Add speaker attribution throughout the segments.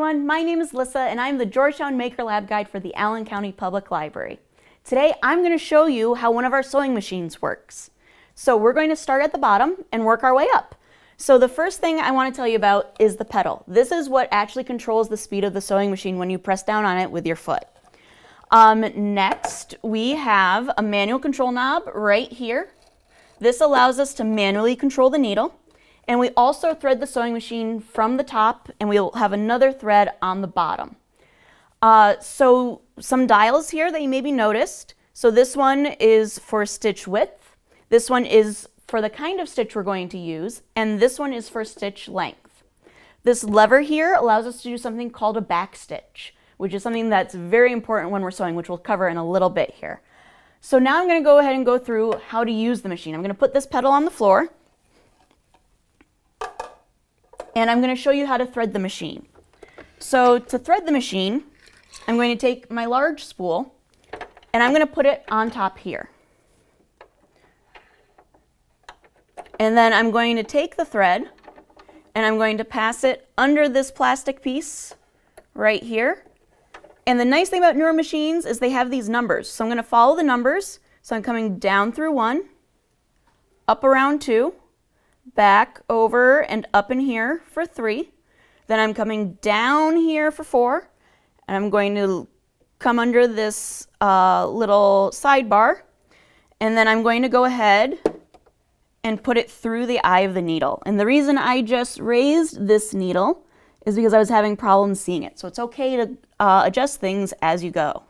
Speaker 1: everyone, my name is Lyssa and I'm the Georgetown Maker Lab Guide for the Allen County Public Library. Today I'm going to show you how one of our sewing machines works. So we're going to start at the bottom and work our way up. So the first thing I want to tell you about is the pedal. This is what actually controls the speed of the sewing machine when you press down on it with your foot. Next we have a manual control knob right here. This allows us to manually control the needle. And we also thread the sewing machine from the top, and we'll have another thread on the bottom. So some dials here that you maybe noticed. So this one is for stitch width. This one is for the kind of stitch we're going to use, and this one is for stitch length. This lever here allows us to do something called a backstitch, which is something that's very important when we're sewing, which we'll cover in a little bit here. So now I'm going to go ahead and go through how to use the machine. I'm going to put this pedal on the floor. And I'm going to show you how to thread the machine. So to thread the machine, I'm going to take my large spool and I'm going to put it on top here. And then I'm going to take the thread and I'm going to pass it under this plastic piece right here. And the nice thing about newer machines is they have these numbers. So I'm going to follow the numbers. So I'm coming down through 1, up around 2, back over and up in here for 3. Then I'm coming down here for 4. And I'm going to come under this little sidebar. And then I'm going to go ahead and put it through the eye of the needle. And the reason I just raised this needle is because I was having problems seeing it. So it's okay to adjust things as you go.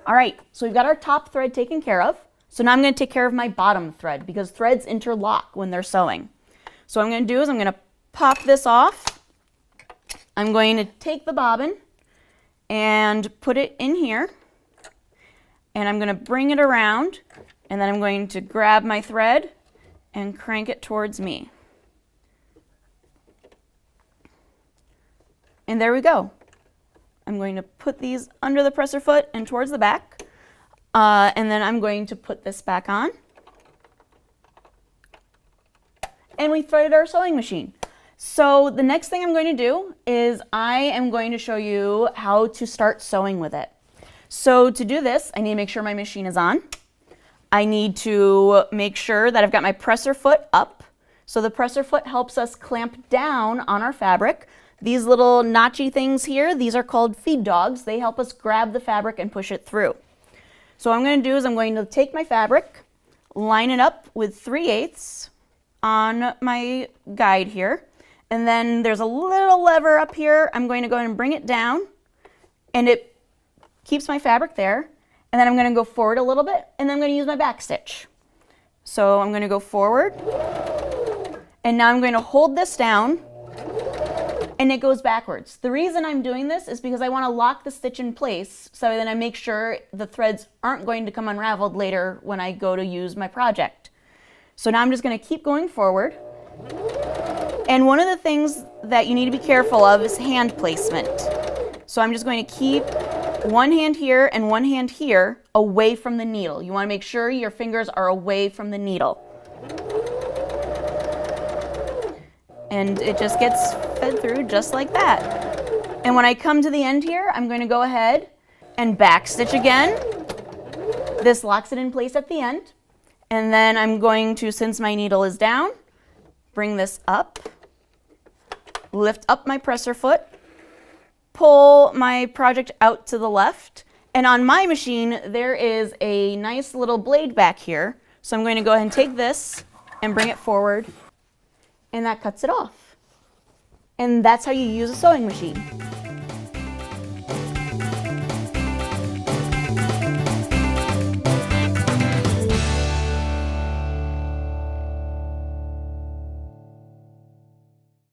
Speaker 1: All right, so we've got our top thread taken care of. So now I'm going to take care of my bottom thread because threads interlock when they're sewing. So what I'm going to do is I'm going to pop this off. I'm going to take the bobbin and put it in here. And I'm going to bring it around. And then I'm going to grab my thread and crank it towards me. And there we go. I'm going to put these under the presser foot and towards the back. And then I'm going to put this back on. And we threaded our sewing machine. So the next thing I'm going to do is I am going to show you how to start sewing with it. So to do this, I need to make sure my machine is on. I need to make sure that I've got my presser foot up. So the presser foot helps us clamp down on our fabric. These little notchy things here, these are called feed dogs. They help us grab the fabric and push it through. So what I'm going to do is I'm going to take my fabric, line it up with 3/8 on my guide here, and then there's a little lever up here. I'm going to go ahead and bring it down, and it keeps my fabric there. And then I'm going to go forward a little bit, and then I'm going to use my back stitch. So I'm going to go forward, and now I'm going to hold this down, and it goes backwards. The reason I'm doing this is because I want to lock the stitch in place so that I make sure the threads aren't going to come unraveled later when I go to use my project. So now I'm just going to keep going forward. And one of the things that you need to be careful of is hand placement. So I'm just going to keep one hand here and one hand here away from the needle. You want to make sure your fingers are away from the needle. And it just gets fed through just like that. And when I come to the end here, I'm going to go ahead and backstitch again. This locks it in place at the end. And then I'm going to, since my needle is down, bring this up, lift up my presser foot, pull my project out to the left. And on my machine, there is a nice little blade back here. So I'm going to go ahead and take this and bring it forward. And that cuts it off. And that's how you use a sewing machine.